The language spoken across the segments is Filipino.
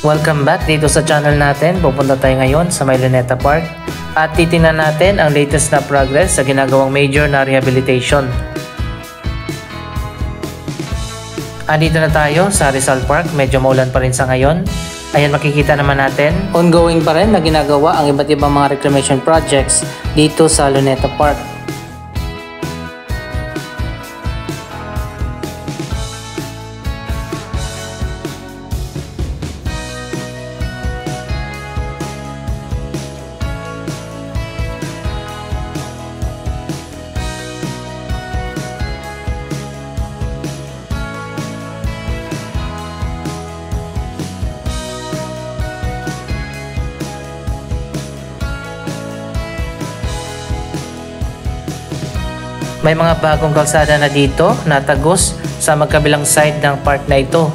Welcome back dito sa channel natin. Pupunta tayo ngayon sa May Luneta Park at titingnan natin ang latest na progress sa ginagawang major na rehabilitation. Andito na tayo sa Rizal Park. Medyo maulan pa rin sa ngayon. Ayan, makikita naman natin ongoing pa rin na ginagawa ang iba't ibang mga reclamation projects dito sa Luneta Park. May mga bagong kalsada na dito na tagos sa magkabilang side ng park na ito.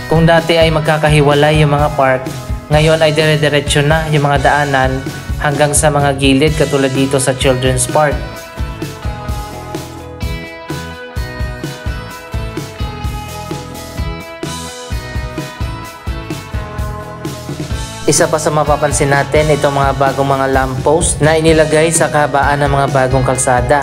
Kung dati ay magkakahiwalay yung mga park, ngayon ay dire-diretso na yung mga daanan hanggang sa mga gilid katulad dito sa Children's Park. Isa pa sa mapapansin natin itong mga bagong mga lamppost na inilagay sa kahabaan ng mga bagong kalsada.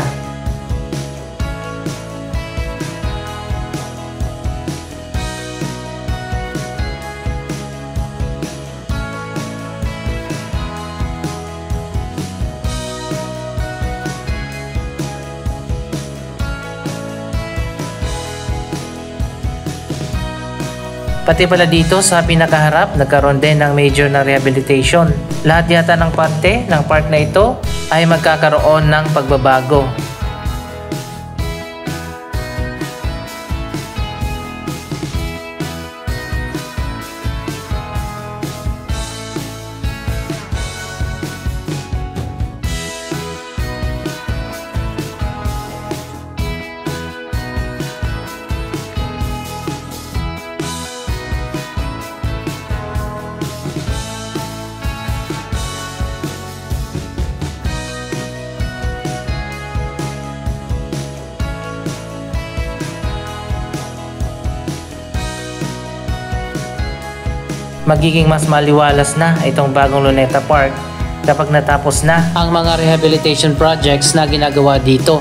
Pati pala dito sa pinakaharap, nagkaroon din ng major na rehabilitation. Lahat yata ng parte ng park na ito ay magkakaroon ng pagbabago. Magiging mas maliwalas na itong bagong Luneta Park kapag natapos na ang mga rehabilitation projects na ginagawa dito.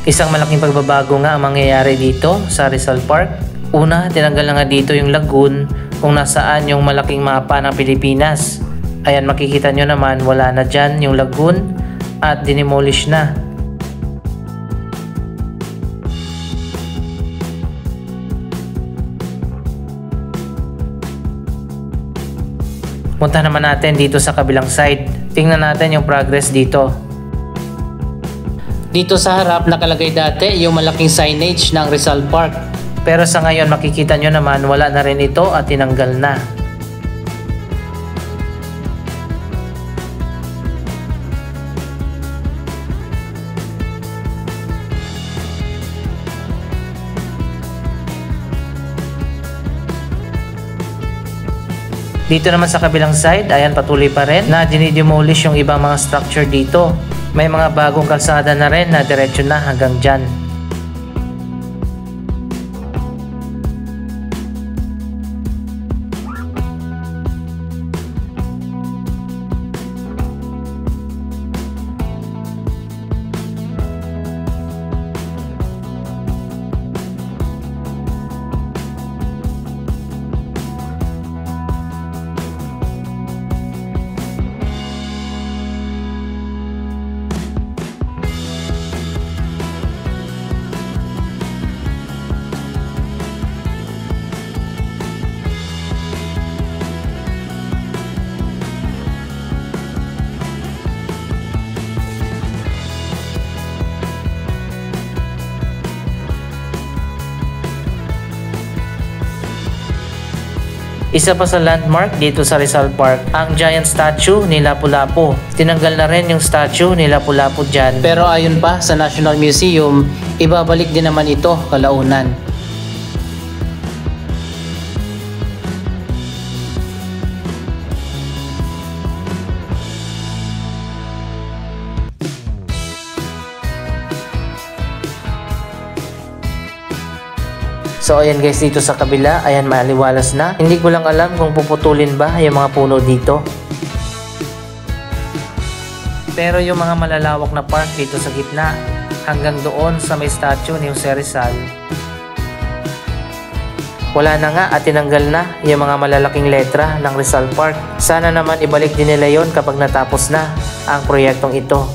Isang malaking pagbabago nga ang mangyayari dito sa Rizal Park. Una, tinanggal na nga dito yung lagoon kung nasaan yung malaking mapa ng Pilipinas. Ayan, makikita nyo naman wala na dyan yung lagoon at dinimolish na. Punta naman natin dito sa kabilang side. Tingnan natin yung progress dito. Dito sa harap nakalagay dati yung malaking signage ng Rizal Park. Pero sa ngayon makikita nyo naman wala na rin ito at tinanggal na. Dito naman sa kabilang side, ayan, patuloy pa rin na dinidemolish yung ibang mga structure dito. May mga bagong kalsada na rin na diretso na hanggang dyan. Isa pa sa landmark dito sa Rizal Park, ang giant statue ni Lapu-Lapu. Tinanggal na rin yung statue ni Lapu-Lapu dyan. Pero ayon pa sa National Museum, ibabalik din naman ito kalaunan. So ayan guys, dito sa kabila, ayan maliwalas na. Hindi ko lang alam kung puputulin ba yung mga puno dito. Pero yung mga malalawak na park dito sa gitna, hanggang doon sa may statue ni Jose Rizal, wala na nga at tinanggal na yung mga malalaking letra ng Rizal Park. Sana naman ibalik din nila yon kapag natapos na ang proyektong ito.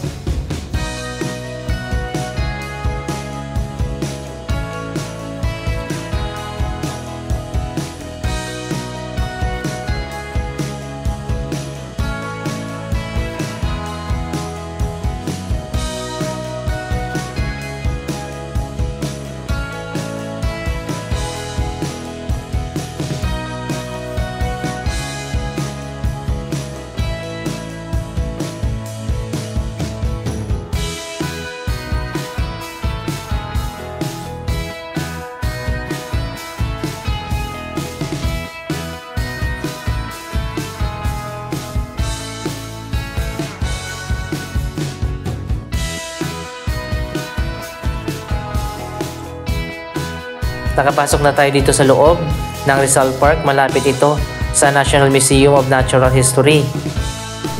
Nakapasok na tayo dito sa loob ng Rizal Park. Malapit ito sa National Museum of Natural History.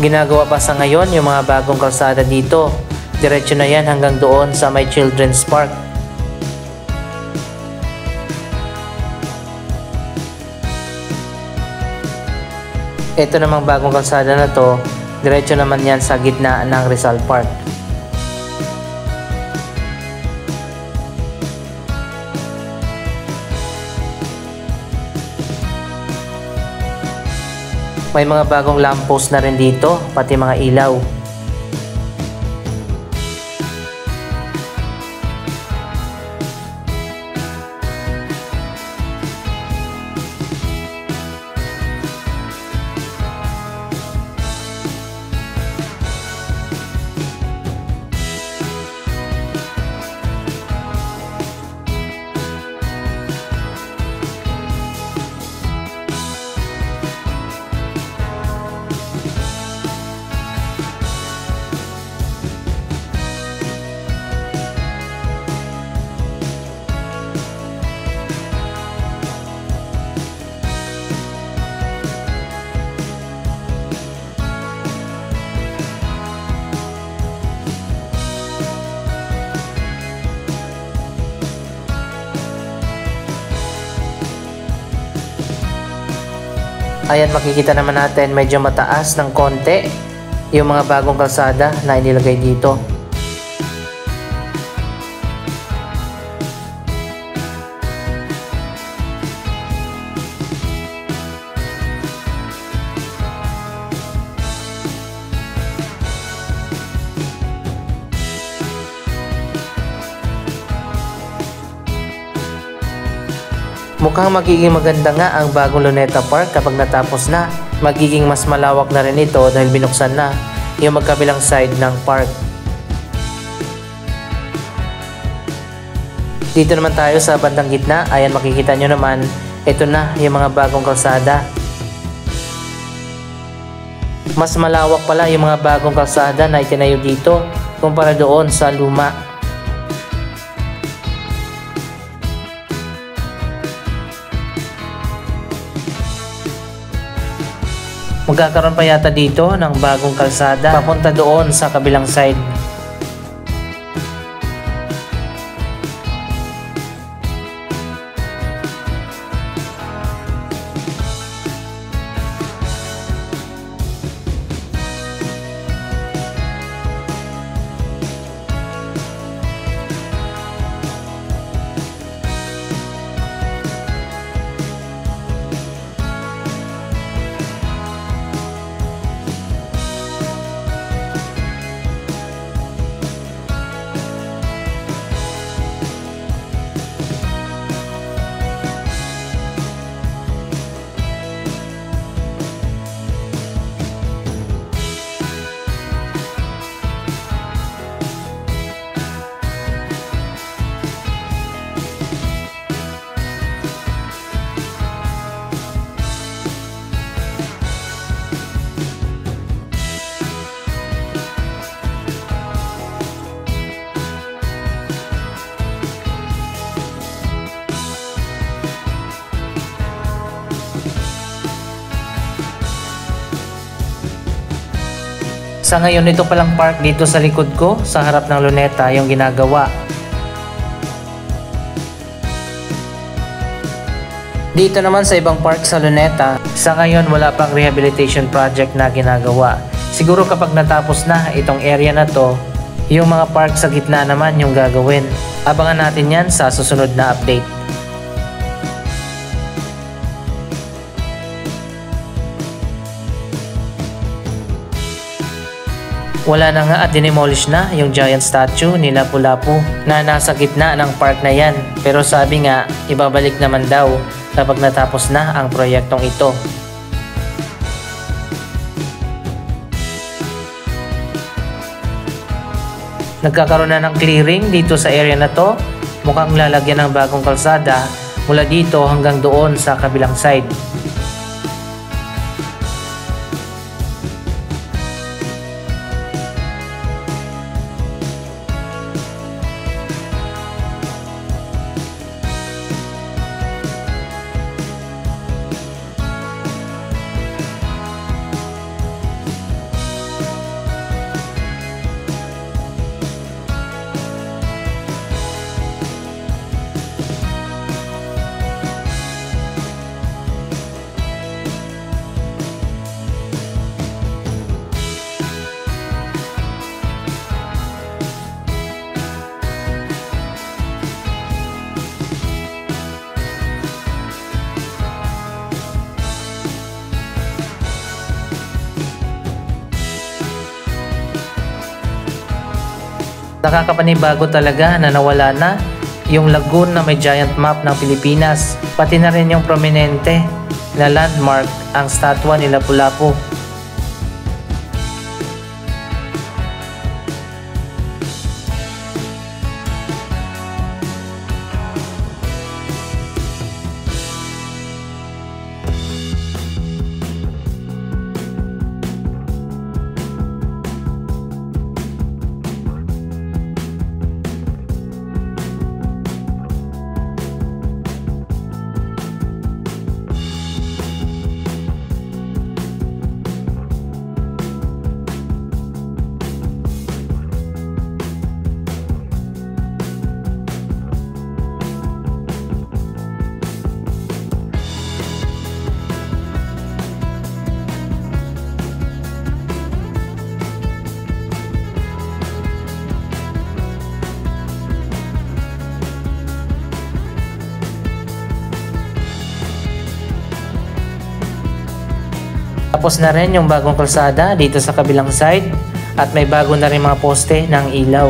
Ginagawa pa sa ngayon yung mga bagong kalsada dito. Diretso na yan hanggang doon sa may Children's Park. Ito namang bagong kalsada na to, diretso naman yan sa gitna ng Rizal Park. May mga bagong lamppost na rin dito, pati mga ilaw. Ayan, makikita naman natin medyo mataas ng konti yung mga bagong kalsada na inilagay dito. Mukhang magiging maganda nga ang bagong Luneta Park kapag natapos na. Magiging mas malawak na rin ito dahil binuksan na yung magkabilang side ng park. Dito naman tayo sa bandang gitna. Ayan, makikita nyo naman, ito na yung mga bagong kalsada. Mas malawak pala yung mga bagong kalsada na itinayo dito kumpara doon sa luma. Magkakaroon pa yata dito ng bagong kalsada papunta doon sa kabilang side. Sa ngayon, ito palang park dito sa likod ko, sa harap ng Luneta yung ginagawa. Dito naman sa ibang park sa Luneta, sa ngayon wala pang rehabilitation project na ginagawa. Siguro kapag natapos na itong area na to, yung mga park sa gitna naman yung gagawin. Abangan natin yan sa susunod na update. Wala na nga at dinemolish na yung giant statue ni Lapu-Lapu na nasa gitna ng park na yan. Pero sabi nga, ibabalik naman daw kapag natapos na ang proyektong ito. Nagkakaroon na ng clearing dito sa area na to. Mukhang lalagyan ng bagong kalsada mula dito hanggang doon sa kabilang side. Nakakapanibago talaga na nawala na yung lagoon na may giant map ng Pilipinas, pati na rin yung prominente na landmark ang statwa ni Lapu-Lapu. Tapos na rin yung bagong kalsada dito sa kabilang side at may bago na rin mga poste ng ilaw.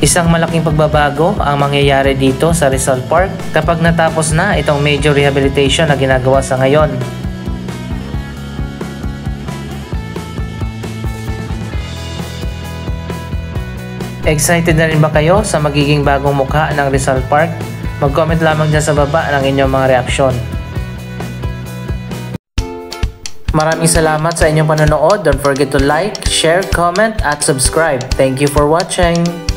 Isang malaking pagbabago ang mangyayari dito sa Rizal Park kapag natapos na itong major rehabilitation na ginagawa sa ngayon. Excited na rin ba kayo sa magiging bagong mukha ng Rizal Park? Mag-comment lamang dyan sa baba ng inyong mga reaksyon. Maraming salamat sa inyong panonood. Don't forget to like, share, comment at subscribe. Thank you for watching!